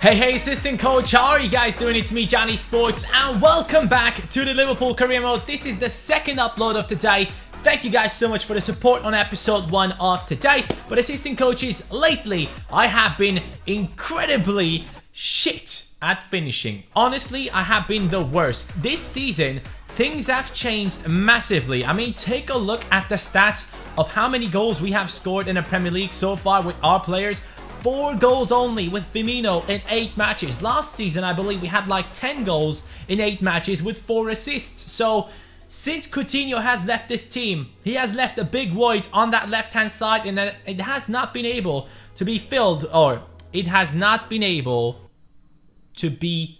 Hey, assistant coach, how are you guys doing? It's me, CaniSports, and welcome back to the Liverpool career mode. This is the second upload of today. Thank you guys so much for the support on episode 1 of today. But assistant coaches, lately, I have been incredibly shit at finishing. Honestly, I have been the worst. This season, things have changed massively. I mean, take a look at the stats of how many goals we have scored in the Premier League so far with our players. 4 goals only with Firmino in 8 matches. Last season, I believe we had like 10 goals in 8 matches with 4 assists. So, since Coutinho has left this team, he has left a big void on that left-hand side, and it has not been able to be filled, or it has not been able to be...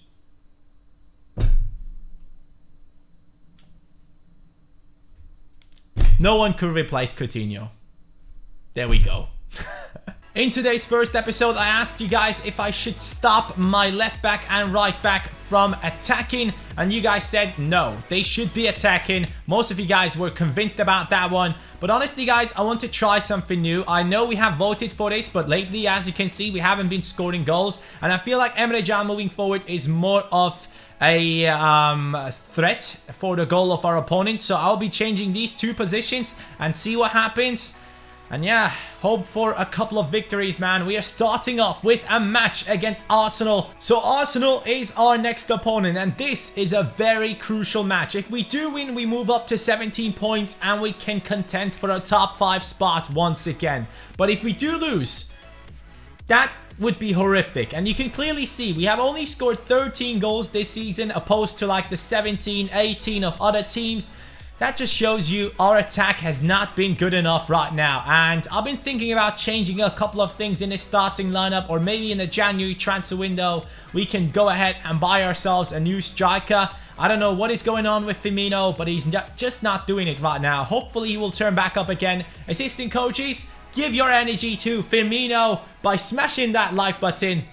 No one could replace Coutinho. There we go. In today's first episode, I asked you guys if I should stop my left back and right back from attacking, and you guys said no, they should be attacking. Most of you guys were convinced about that one, but honestly guys, I want to try something new. I know we have voted for this, but lately, as you can see, we haven't been scoring goals, and I feel like Emre Can moving forward is more of a threat for the goal of our opponent. So I'll be changing these 2 positions and see what happens. And yeah, hope for a couple of victories, man. We are starting off with a match against Arsenal. So Arsenal is our next opponent, and this is a very crucial match. If we do win, we move up to 17 points and we can contend for a top 5 spot once again. But if we do lose, that would be horrific. And you can clearly see we have only scored 13 goals this season, opposed to like the 17, 18 of other teams. That just shows you our attack has not been good enough right now. And I've been thinking about changing a couple of things in the starting lineup, or maybe in the January transfer window, we can go ahead and buy ourselves a new striker. I don't know what is going on with Firmino, but he's just not doing it right now. Hopefully he will turn back up again. Assistant coaches, give your energy to Firmino by smashing that like button.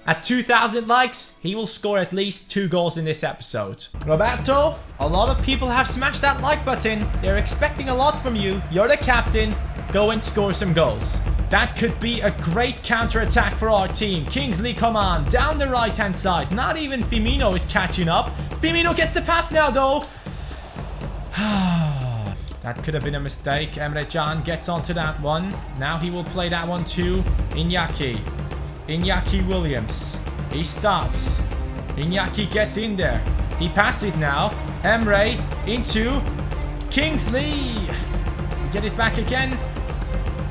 At 2,000 likes, he will score at least 2 goals in this episode. Roberto, a lot of people have smashed that like button. They're expecting a lot from you. You're the captain. Go and score some goals. That could be a great counter-attack for our team. Kingsley, come on. Down the right-hand side. Not even Firmino is catching up. Firmino gets the pass now, though. That could have been a mistake. Emre Can gets onto that one. Now he will play that one to Iñaki Williams. He stops. Iñaki gets in there. He passes it now. Emre into Kingsley. We get it back again.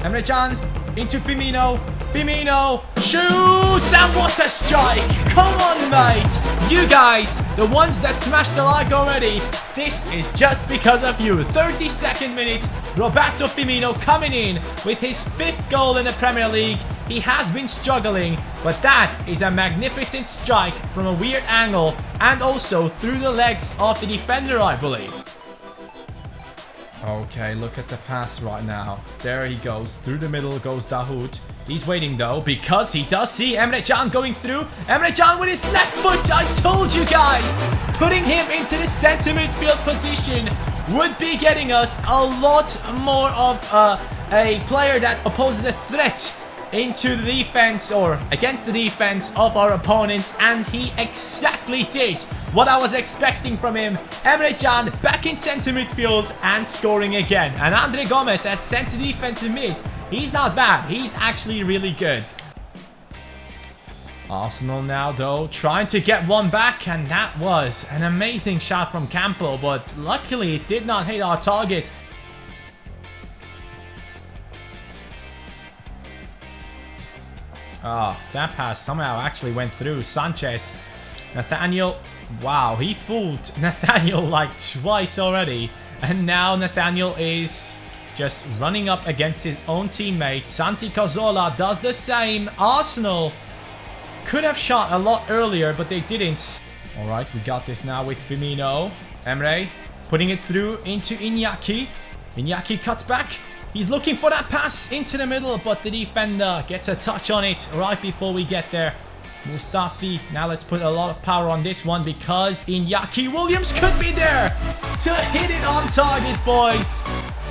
Emre Can into Firmino. Firmino shoots, and what a strike! Come on, mate! You guys, the ones that smashed the like already, this is just because of you. 32nd minute, Roberto Firmino coming in with his 5th goal in the Premier League. He has been struggling, but that is a magnificent strike from a weird angle and also through the legs of the defender, I believe. Okay, look at the pass right now. There he goes. Through the middle goes Dahoud. He's waiting though, because he does see Emre Can going through. Emre Can with his left foot. I told you guys, putting him into the center midfield position would be getting us a lot more of a player that opposes a threat into the defense, or against the defense of our opponents, and he exactly did what I was expecting from him. Emre Can back in center midfield and scoring again. And Andre Gomez at center defensive mid, he's not bad. He's actually really good. Arsenal now though, trying to get one back, and that was an amazing shot from Campo, but luckily it did not hit our target. Oh, that pass somehow actually went through. Sanchez. Nathaniel. Wow, he fooled Nathaniel like twice already. And now Nathaniel is just running up against his own teammate. Santi Cazorla does the same. Arsenal could have shot a lot earlier, but they didn't. Alright, we got this now with Firmino. Emre putting it through into Iñaki. Iñaki cuts back. He's looking for that pass into the middle, but the defender gets a touch on it right before we get there. Mustafi. Now let's put a lot of power on this one, because Iñaki Williams could be there to hit it on target, boys.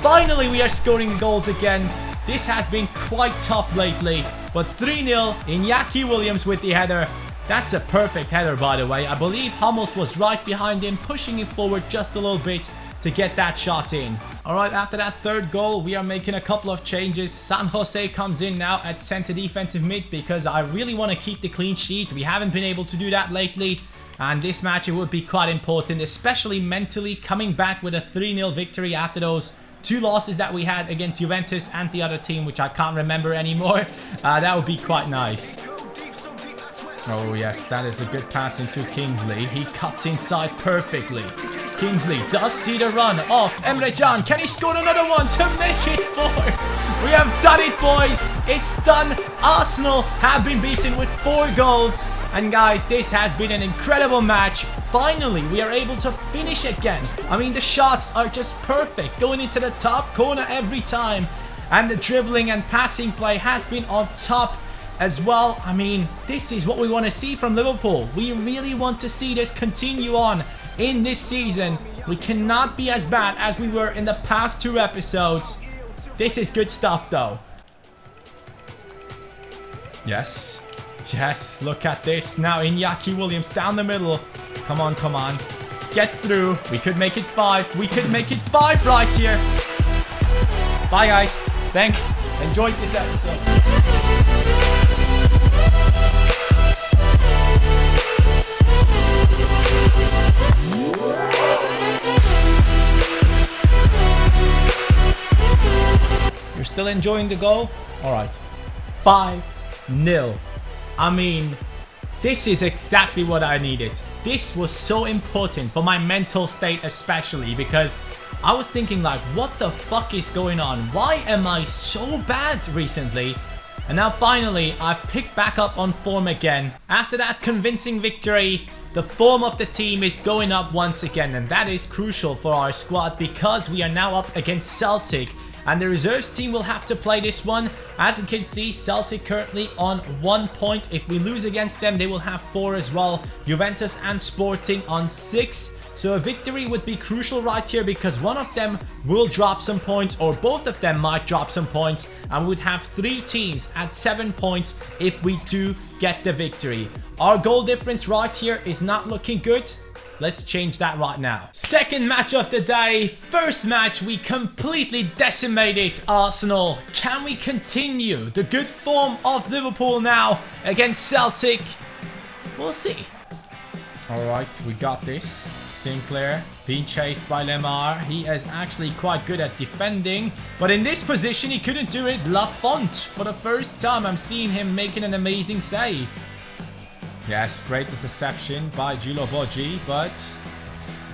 Finally, we are scoring goals again. This has been quite tough lately, but 3-0, Iñaki Williams with the header. That's a perfect header, by the way. I believe Hummels was right behind him, pushing him forward just a little bit to get that shot in. Alright, after that third goal, we are making a couple of changes. San Jose comes in now at center defensive mid because I really want to keep the clean sheet. We haven't been able to do that lately. And this match, it would be quite important, especially mentally, coming back with a 3-0 victory after those 2 losses that we had against Juventus and the other team, which I can't remember anymore. That would be quite nice. Oh yes, that is a good pass into Kingsley. He cuts inside perfectly. Kingsley does see the run off Emre Can. Can he score another one to make it 4? We have done it, boys. It's done. Arsenal have been beaten with 4 goals. And guys, this has been an incredible match. Finally, we are able to finish again. I mean, the shots are just perfect. Going into the top corner every time. And the dribbling and passing play has been on top as well. I mean, this is what we want to see from Liverpool. We really want to see this continue on in this season. We cannot be as bad as we were in the past 2 episodes. This is good stuff though. Yes. Yes, look at this. Now Iñaki Williams down the middle. Come on, come on. Get through. We could make it 5. We could make it 5 right here. Bye guys. Thanks. Enjoyed this episode. You're still enjoying the goal? Alright. 5-0. I mean, this is exactly what I needed. This was so important for my mental state especially, because I was thinking like, what the fuck is going on? Why am I so bad recently? And now finally, I've picked back up on form again. After that convincing victory, the form of the team is going up once again, and that is crucial for our squad because we are now up against Celtic. And the reserves team will have to play this one. As you can see, Celtic currently on 1 point. If we lose against them, they will have 4 as well. Juventus and Sporting on 6. So a victory would be crucial right here because one of them will drop some points, or both of them might drop some points. And we would have 3 teams at 7 points if we do get the victory. Our goal difference right here is not looking good. Let's change that right now. Second match of the day. First match, we completely decimated Arsenal. Can we continue the good form of Liverpool now against Celtic? We'll see. Alright, we got this. Sinclair being chased by Lemar. He is actually quite good at defending, but in this position he couldn't do it. Lafont, for the first time I'm seeing him making an amazing save. Yes, great interception by Gilo Boji, but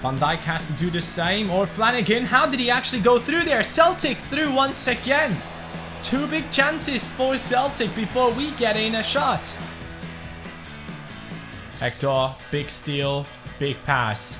Van Dijk has to do the same. Or Flanagan, how did he actually go through there? Celtic through once again. 2 big chances for Celtic before we get in a shot. Hector, big steal, big pass.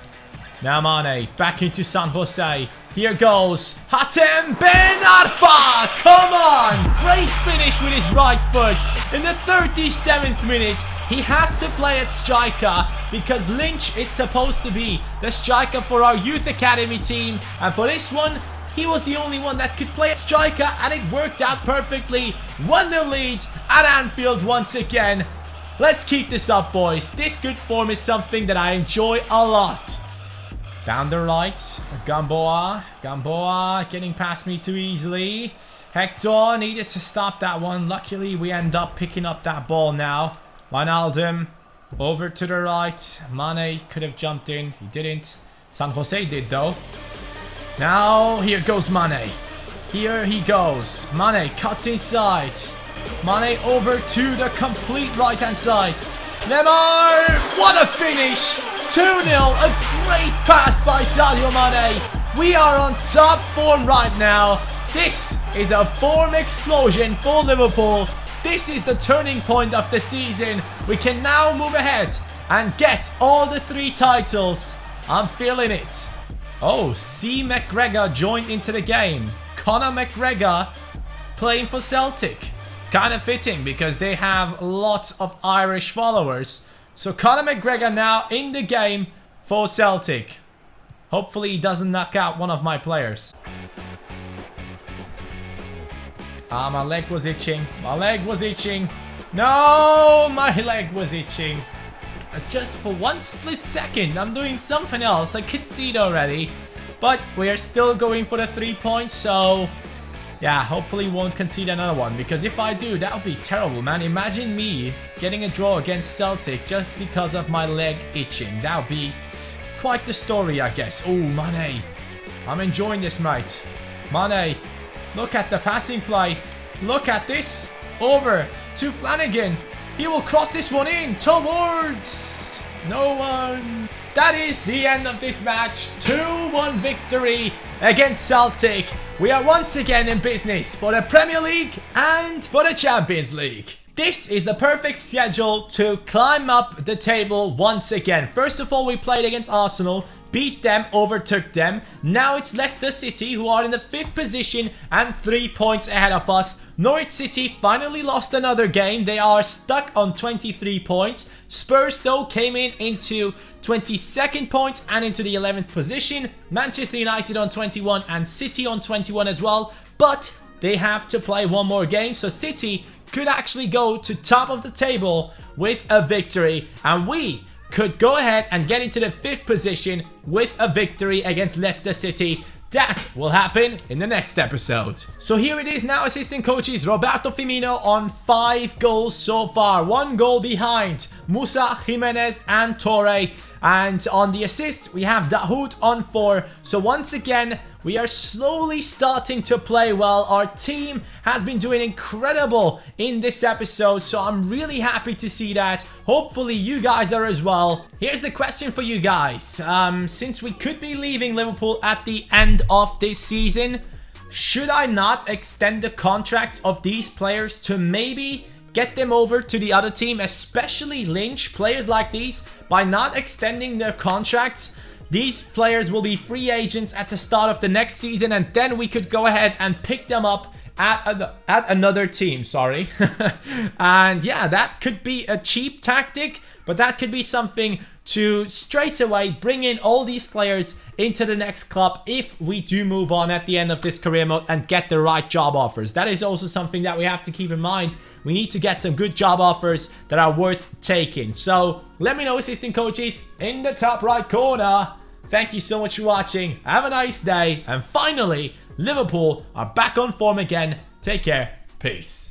Now Mane, back into San Jose. Here goes Hatem Ben Arfa. Come on! Great finish with his right foot in the 37th minute. He has to play at striker because Lynch is supposed to be the striker for our youth academy team. And for this one, he was the only one that could play at striker, and it worked out perfectly. 1-0 lead at Anfield once again. Let's keep this up, boys. This good form is something that I enjoy a lot. Down the right, Gamboa. Gamboa getting past me too easily. Hector needed to stop that one. Luckily, we end up picking up that ball now. Wijnaldum over to the right. Mane could have jumped in. He didn't. San Jose did though. Now here goes Mane. Here he goes. Mane cuts inside. Mane over to the complete right hand side. Lemar! What a finish! 2-0. A great pass by Sadio Mane. We are on top form right now. This is a form explosion for Liverpool. This is the turning point of the season. We can now move ahead and get all the 3 titles. I'm feeling it. Oh, C. McGregor joined into the game. Conor McGregor playing for Celtic. Kind of fitting because they have lots of Irish followers. So Conor McGregor now in the game for Celtic. Hopefully he doesn't knock out one of my players. Ah, my leg was itching. My leg was itching. No, my leg was itching. Just for one split second, I'm doing something else. I could see it already. But we are still going for the 3 points, so yeah, hopefully won't concede another one. Because if I do, that would be terrible, man. Imagine me getting a draw against Celtic just because of my leg itching. That would be quite the story, I guess. Oh, Mane. I'm enjoying this, mate. Mane, look at the passing play. Look at this. Over to Flanagan. He will cross this one in towards no one. That is the end of this match. 2-1 victory against Celtic. We are once again in business for the Premier League and for the Champions League. This is the perfect schedule to climb up the table once again. First of all, we played against Arsenal, beat them, overtook them. Now it's Leicester City who are in the 5th position and 3 points ahead of us. Norwich City finally lost another game. They are stuck on 23 points. Spurs though came into 22nd points and into the 11th position. Manchester United on 21 and City on 21 as well. But they have to play one more game. So City could actually go to top of the table with a victory. And we could go ahead and get into the 5th position with a victory against Leicester City. That will happen in the next episode. So here it is now, assistant coaches. Roberto Firmino on 5 goals so far. 1 goal behind Musa, Jimenez and Torre. And on the assist, we have Dahoud on 4. So once again, we are slowly starting to play well. Our team has been doing incredible in this episode, so I'm really happy to see that. Hopefully you guys are as well. Here's the question for you guys. Since we could be leaving Liverpool at the end of this season, should I not extend the contracts of these players to maybe get them over to the other team, especially Lynch, players like these? By not extending their contracts, these players will be free agents at the start of the next season, and then we could go ahead and pick them up at another team, sorry. And yeah, that could be a cheap tactic, but that could be something to straight away bring in all these players into the next club if we do move on at the end of this career mode and get the right job offers. That is also something that we have to keep in mind. We need to get some good job offers that are worth taking. So let me know, assistant coaches, in the top right corner. Thank you so much for watching. Have a nice day. And finally, Liverpool are back on form again. Take care. Peace.